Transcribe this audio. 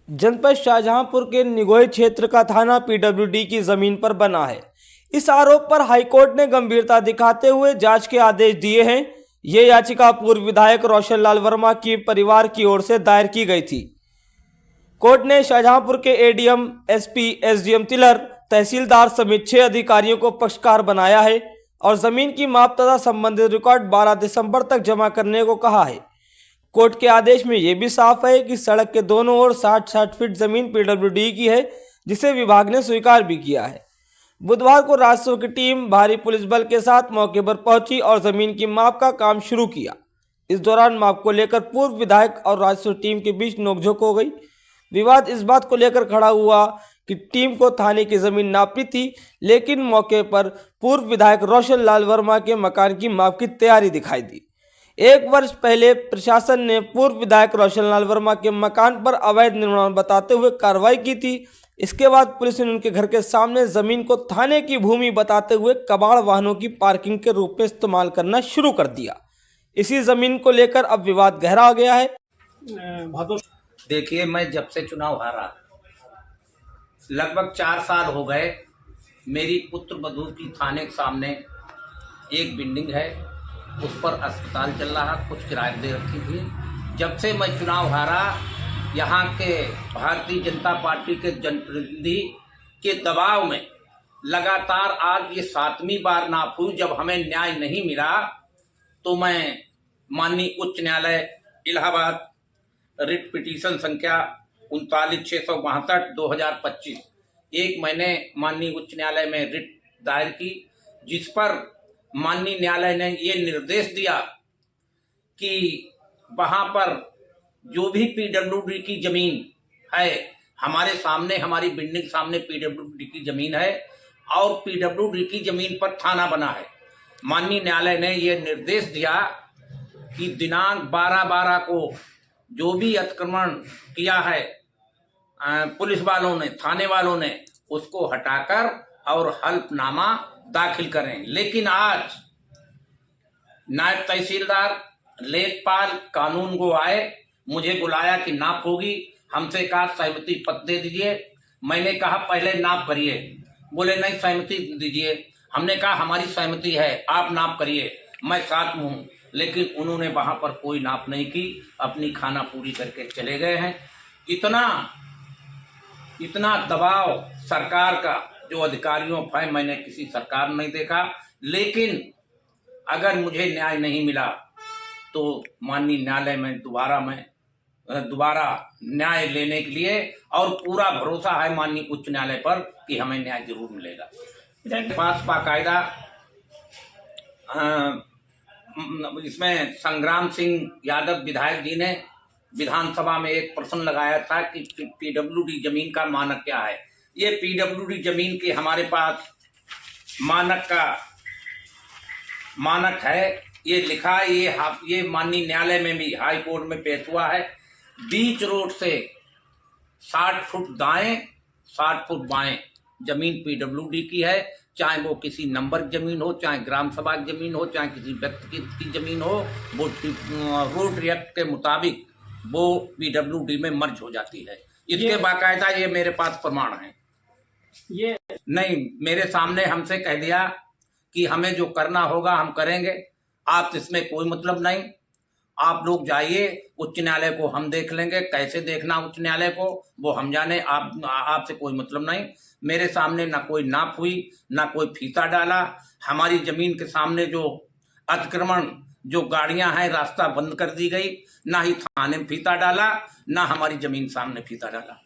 जनपद शाहजहांपुर के निगोही क्षेत्र का थाना पीडब्ल्यूडी की जमीन पर बना है। इस आरोप पर हाईकोर्ट ने गंभीरता दिखाते हुए जांच के आदेश दिए हैं। ये याचिका पूर्व विधायक रोशन लाल वर्मा के परिवार की ओर से दायर की गई थी। कोर्ट ने शाहजहांपुर के एडीएम, एसपी, एसडीएम तिलर, तहसीलदार समेत 6 अधिकारियों को पक्षकार बनाया है और जमीन की माप तथा संबंधित रिकॉर्ड 12 दिसंबर तक जमा करने को कहा है। कोर्ट के आदेश में यह भी साफ है कि सड़क के दोनों ओर 60-60 फीट जमीन पीडब्ल्यूडी की है, जिसे विभाग ने स्वीकार भी किया है। बुधवार को राजस्व की टीम भारी पुलिस बल के साथ मौके पर पहुंची और जमीन की माप का काम शुरू किया। इस दौरान माप को लेकर पूर्व विधायक और राजस्व टीम के बीच नोकझोंक हो गई। विवाद इस बात को लेकर खड़ा हुआ कि टीम को थाने की जमीन नापनी थी, लेकिन मौके पर पूर्व विधायक रोशन लाल वर्मा के मकान की माप की तैयारी दिखाई दी। 1 वर्ष पहले प्रशासन ने पूर्व विधायक रोशन लाल वर्मा के मकान पर अवैध निर्माण बताते हुए कार्रवाई की थी। इसके बाद पुलिस ने उनके घर के सामने जमीन को थाने की भूमि बताते हुए कबाड़ वाहनों की पार्किंग के रूप में इस्तेमाल करना शुरू कर दिया। इसी जमीन को लेकर अब विवाद गहरा हो गया है। देखिए, मैं जब से चुनाव हारा लगभग 4 साल हो गए। मेरी पुत्र वधू की थाने के सामने एक बिल्डिंग है, उस पर अस्पताल चल रहा, कुछ किराए दे रखी थी। जब से मैं चुनाव हारा, यहाँ के भारतीय जनता पार्टी के जनप्रतिनिधि के दबाव में लगातार आज ये 7वीं बार नाप हुई। जब हमें न्याय नहीं मिला तो मैं माननीय उच्च न्यायालय इलाहाबाद रिट पिटीशन संख्या 39,662/2025 एक मैंने माननीय उच्च न्यायालय में रिट दायर की, जिस पर माननीय न्यायालय ने ये निर्देश दिया कि वहां पर जो भी पीडब्ल्यूडी की जमीन है, हमारे सामने, हमारी बिल्डिंग सामने पीडब्ल्यूडी की जमीन है और पीडब्ल्यूडी की जमीन पर थाना बना है। माननीय न्यायालय ने ये निर्देश दिया कि दिनांक 12/12 को जो भी अतिक्रमण किया है पुलिस वालों ने, थाने वालों ने, उसको हटाकर और हल्फनामा दाखिल करें। लेकिन आज नायब तहसीलदार, लेखपाल, कानून को आए, मुझे बुलाया कि नाप होगी। हमसे कहा सहमति पत्र दे दीजिए। मैंने कहा पहले नाप करिए। बोले नहीं, सहमति दीजिए। हमने कहा हमारी सहमति है, आप नाप करिए, मैं साथ में हूँ। लेकिन उन्होंने वहां पर कोई नाप नहीं की, अपनी खाना पूरी करके चले गए हैं। इतना दबाव सरकार का जो अधिकारियों पर, मैंने किसी सरकार नहीं देखा। लेकिन अगर मुझे न्याय नहीं मिला तो माननीय न्यायालय में दोबारा न्याय लेने के लिए, और पूरा भरोसा है माननीय उच्च न्यायालय पर कि हमें न्याय जरूर मिलेगा। मेरे पास बाकायदा इसमें संग्राम सिंह यादव विधायक जी ने विधानसभा में एक प्रश्न लगाया था कि पीडब्ल्यूडी जमीन का मानक क्या है। ये पीडब्ल्यूडी जमीन के हमारे पास मानक है, ये लिखा है। ये माननीय न्यायालय में भी, हाई कोर्ट में पेश हुआ है। बीच रोड से 60 फुट दाएं, 60 फुट बाएं जमीन पीडब्ल्यूडी की है। चाहे वो किसी नंबर की जमीन हो, चाहे ग्राम सभा की जमीन हो, चाहे किसी व्यक्ति की जमीन हो, वो रोड एक्ट के मुताबिक वो पीडब्ल्यूडी में मर्ज हो जाती है। इसके बाकायदा ये मेरे पास प्रमाण है। ये नहीं, मेरे सामने हमसे कह दिया कि हमें जो करना होगा हम करेंगे, आप इसमें कोई मतलब नहीं, आप लोग जाइए उच्च न्यायालय को, हम देख लेंगे। कैसे देखना उच्च न्यायालय को वो हम जाने, आपसे कोई मतलब नहीं। मेरे सामने ना कोई नाप हुई, ना कोई फीता डाला। हमारी जमीन के सामने जो अतिक्रमण, जो गाड़ियां हैं, रास्ता बंद कर दी गई। ना ही थाने में फीता डाला, ना हमारी जमीन सामने फीता डाला।